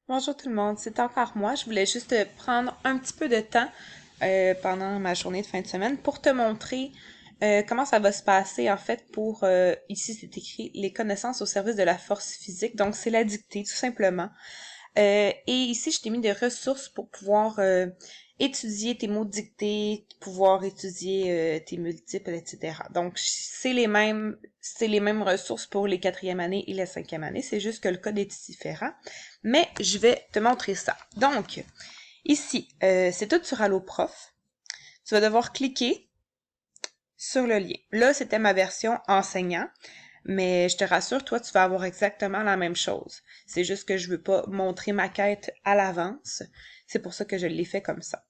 Bonjour tout le monde, c'est encore moi. Je voulais juste prendre un petit peu de temps pendant ma journée de fin de semaine pour te montrer comment ça va se passer en fait pour, ici c'est écrit, les connaissances au service de la force physique. Donc c'est la dictée tout simplement. Et ici je t'ai mis des ressources pour pouvoir étudier tes mots dictés, pouvoir étudier tes multiples, etc. Donc c'est les mêmes ressources pour les quatrième année et la cinquième année. C'est juste que le code est différent. Mais je vais te montrer ça. Donc, ici, c'est tout sur AlloProf. Tu vas devoir cliquer sur le lien. Là, c'était ma version enseignant, mais je te rassure, toi, tu vas avoir exactement la même chose. C'est juste que je veux pas montrer ma quête à l'avance. C'est pour ça que je l'ai fait comme ça.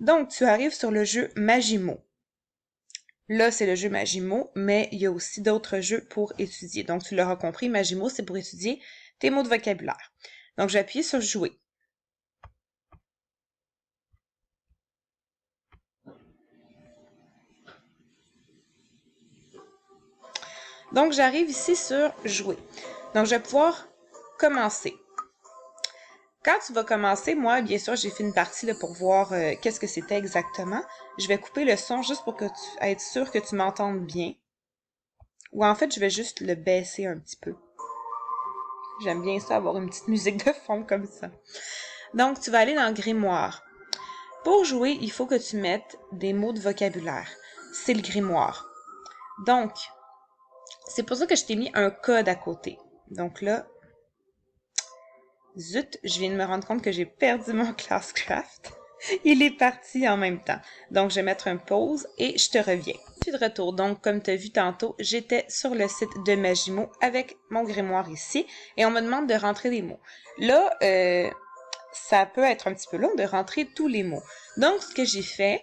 Donc, tu arrives sur le jeu Magimo. Là, c'est le jeu Magimo, mais il y a aussi d'autres jeux pour étudier. Donc, tu l'auras compris, Magimo, c'est pour étudier tes mots de vocabulaire. Donc, j'appuie sur Jouer. Donc, j'arrive ici sur Jouer. Donc, je vais pouvoir commencer. Quand tu vas commencer, moi, bien sûr, j'ai fait une partie là, pour voir qu'est-ce que c'était exactement. Je vais couper le son juste pour que être sûr que tu m'entendes bien. Ou en fait, je vais juste le baisser un petit peu. J'aime bien ça, avoir une petite musique de fond comme ça. Donc, tu vas aller dans Grimoire. Pour jouer, il faut que tu mettes des mots de vocabulaire. C'est le grimoire. Donc, c'est pour ça que je t'ai mis un code à côté. Donc là, zut, je viens de me rendre compte que j'ai perdu mon Classcraft. Il est parti en même temps. Donc, je vais mettre un pause et je te reviens. Je suis de retour. Donc, comme tu as vu tantôt, j'étais sur le site de Magimo avec mon grimoire ici et on me demande de rentrer des mots. Là, ça peut être un petit peu long de rentrer tous les mots. Donc, ce que j'ai fait,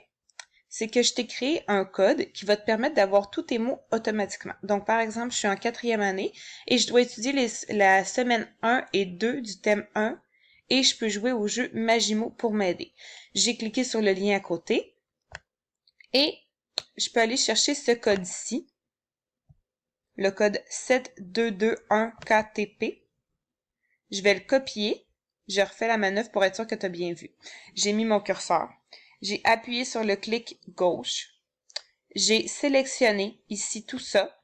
c'est que je t'ai créé un code qui va te permettre d'avoir tous tes mots automatiquement. Donc, par exemple, je suis en quatrième année et je dois étudier la semaine 1 et 2 du thème 1 et je peux jouer au jeu Magimo pour m'aider. J'ai cliqué sur le lien à côté et je peux aller chercher ce code ici, le code 7221KTP. Je vais le copier. Je refais la manœuvre pour être sûr que tu as bien vu. J'ai mis mon curseur. J'ai appuyé sur le clic gauche. J'ai sélectionné ici tout ça.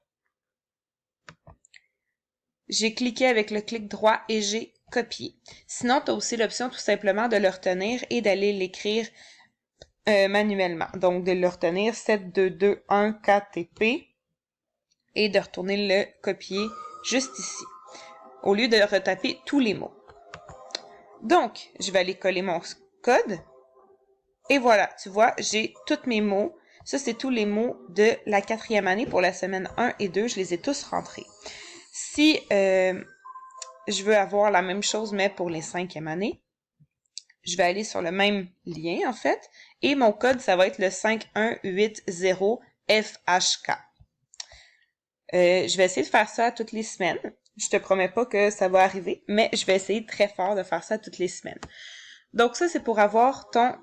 J'ai cliqué avec le clic droit et j'ai copié. Sinon, tu as aussi l'option tout simplement de le retenir et d'aller l'écrire manuellement. Donc, de le retenir 7221KTP et de retourner le copier juste ici, au lieu de retaper tous les mots. Donc, je vais aller coller mon code. Et voilà, tu vois, j'ai tous mes mots. Ça, c'est tous les mots de la quatrième année pour la semaine 1 et 2. Je les ai tous rentrés. Si je veux avoir la même chose, mais pour les cinquièmes années, je vais aller sur le même lien, en fait, et mon code, ça va être le 5180FHK. Je vais essayer de faire ça toutes les semaines. Je te promets pas que ça va arriver, mais je vais essayer très fort de faire ça toutes les semaines. Donc ça, c'est pour avoir ton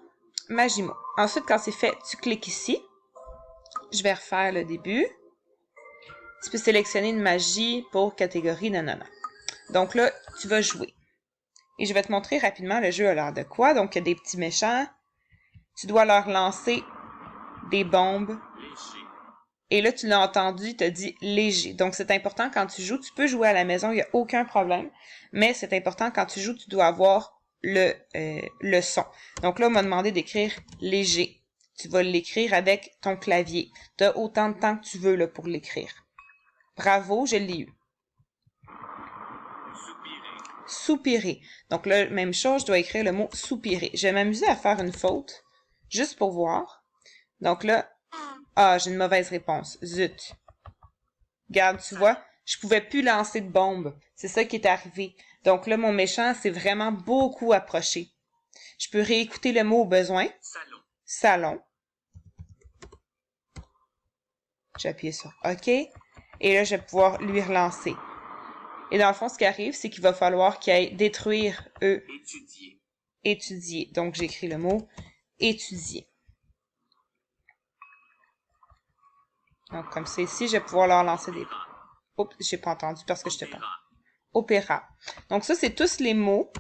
Magimo. Ensuite, quand c'est fait, tu cliques ici. Je vais refaire le début. Tu peux sélectionner une magie pour catégorie nanana. Donc là, tu vas jouer. Et je vais te montrer rapidement le jeu a l'air de quoi. Donc, il y a des petits méchants. Tu dois leur lancer des bombes. Et là, tu l'as entendu, il t'a dit léger. Donc, c'est important quand tu joues. Tu peux jouer à la maison, il n'y a aucun problème. Mais c'est important quand tu joues, tu dois avoir le son. Donc là, on m'a demandé d'écrire léger. Tu vas l'écrire avec ton clavier. Tu as autant de temps que tu veux là, pour l'écrire. Bravo, je l'ai eu. Soupirer. Donc là, même chose, je dois écrire le mot soupirer. Je vais m'amuser à faire une faute, juste pour voir. Donc là, j'ai une mauvaise réponse. Zut. Regarde, tu vois, je pouvais plus lancer de bombe. C'est ça qui est arrivé. Donc là, mon méchant s'est vraiment beaucoup approché. Je peux réécouter le mot au besoin. Salon. Salon. J'appuie sur OK. Et là, je vais pouvoir lui relancer. Et dans le fond, ce qui arrive, c'est qu'il va falloir qu'il aille détruire étudier. Étudier. Donc, j'écris le mot étudier. Donc, comme c'est ici, je vais pouvoir leur lancer des... Oups, j'ai pas entendu parce que je te parle. Opéra. Donc, ça, c'est tous les mots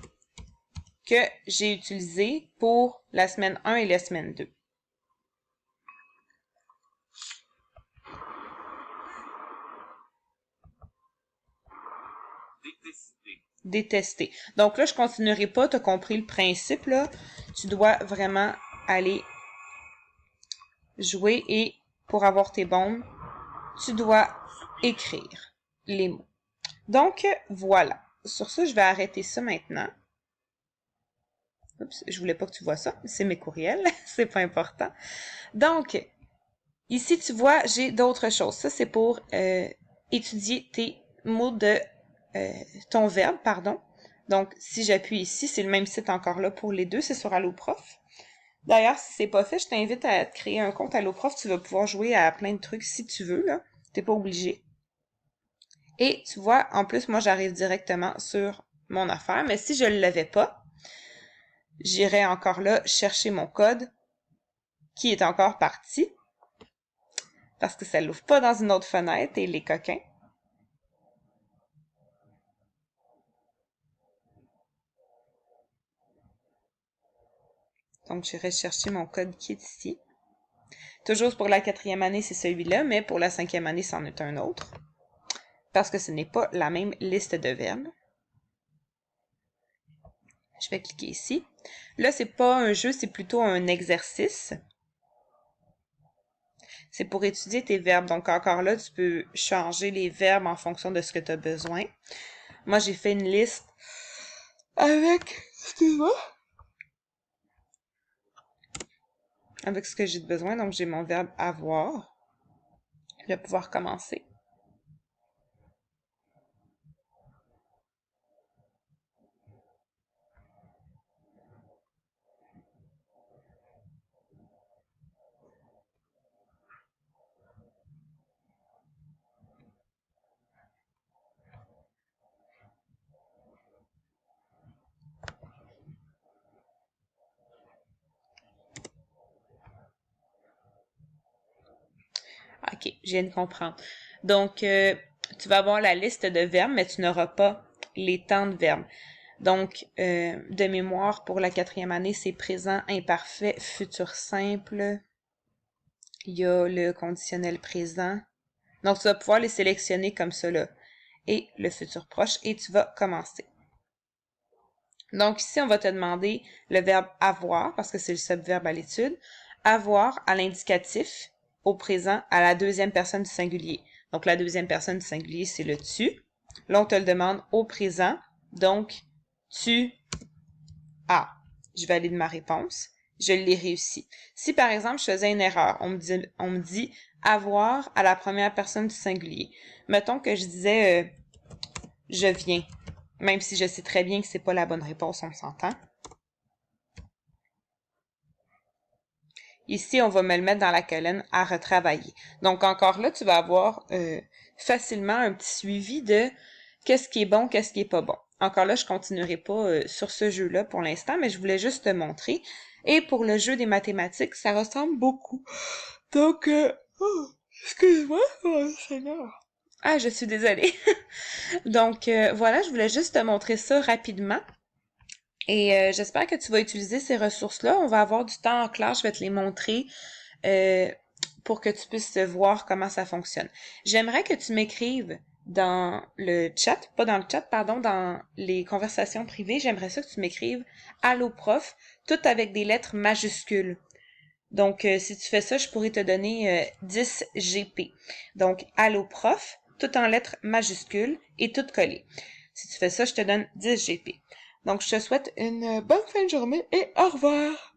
que j'ai utilisés pour la semaine 1 et la semaine 2. Détester. Donc là, je continuerai pas, tu as compris le principe, là. Tu dois vraiment aller jouer et pour avoir tes bombes, tu dois écrire les mots. Donc, voilà. Sur ça, je vais arrêter ça maintenant. Oups, je voulais pas que tu vois ça. C'est mes courriels. C'est pas important. Donc, ici, tu vois, j'ai d'autres choses. Ça, c'est pour étudier tes mots de ton verbe, pardon. Donc, si j'appuie ici, c'est le même site encore là pour les deux. C'est sur AlloProf. D'ailleurs, si c'est pas fait, je t'invite à te créer un compte AlloProf. Tu vas pouvoir jouer à plein de trucs si tu veux, là. T'es pas obligé. Et tu vois, en plus, moi, j'arrive directement sur mon affaire. Mais si je ne l'avais pas, j'irais encore là chercher mon code qui est encore parti parce que ça l'ouvre pas dans une autre fenêtre et les coquins. Donc, j'irai chercher mon code qui est ici. Toujours pour la 4e année, c'est celui-là, mais pour la 5e année, c'en est un autre. Parce que ce n'est pas la même liste de verbes. Je vais cliquer ici. Là, c'est pas un jeu, c'est plutôt un exercice. C'est pour étudier tes verbes. Donc, encore là, tu peux changer les verbes en fonction de ce que tu as besoin. Moi, j'ai fait une liste avec, excuse-moi, avec ce que j'ai besoin. Donc, j'ai mon verbe avoir. Je vais pouvoir commencer. OK, je viens de comprendre. Donc, tu vas avoir la liste de verbes, mais tu n'auras pas les temps de verbes. Donc, de mémoire, pour la 4e année, c'est présent, imparfait, futur simple. Il y a le conditionnel présent. Donc, tu vas pouvoir les sélectionner comme ça, là. Et le futur proche, et tu vas commencer. Donc, ici, on va te demander le verbe avoir, parce que c'est le subverbe à l'étude. Avoir à l'indicatif, au présent, à la 2e personne du singulier. Donc, la 2e personne du singulier, c'est le tu. Là, on te le demande au présent. Donc, tu as. Je valide ma réponse. Je l'ai réussi. Si, par exemple, je faisais une erreur, on me dit avoir à la première personne du singulier. Mettons que je disais je viens. Même si je sais très bien que c'est pas la bonne réponse, on s'entend. Ici, on va me le mettre dans la colonne à retravailler. Donc, encore là, tu vas avoir facilement un petit suivi de qu'est-ce qui est bon, qu'est-ce qui est pas bon. Encore là, je continuerai pas sur ce jeu-là pour l'instant, mais je voulais juste te montrer. Et pour le jeu des mathématiques, ça ressemble beaucoup. Donc, excuse-moi, oh, Seigneur. Ah, je suis désolée. Donc, voilà, je voulais juste te montrer ça rapidement. Et j'espère que tu vas utiliser ces ressources-là. On va avoir du temps en classe, je vais te les montrer pour que tu puisses voir comment ça fonctionne. J'aimerais que tu m'écrives dans le chat, pas dans le chat, pardon, dans les conversations privées, j'aimerais ça que tu m'écrives Allô prof, tout avec des lettres majuscules. Donc, si tu fais ça, je pourrais te donner 10 GP. Donc, Allô prof, tout en lettres majuscules et tout collé. Si tu fais ça, je te donne 10 GP. Donc, je te souhaite une bonne fin de journée et au revoir!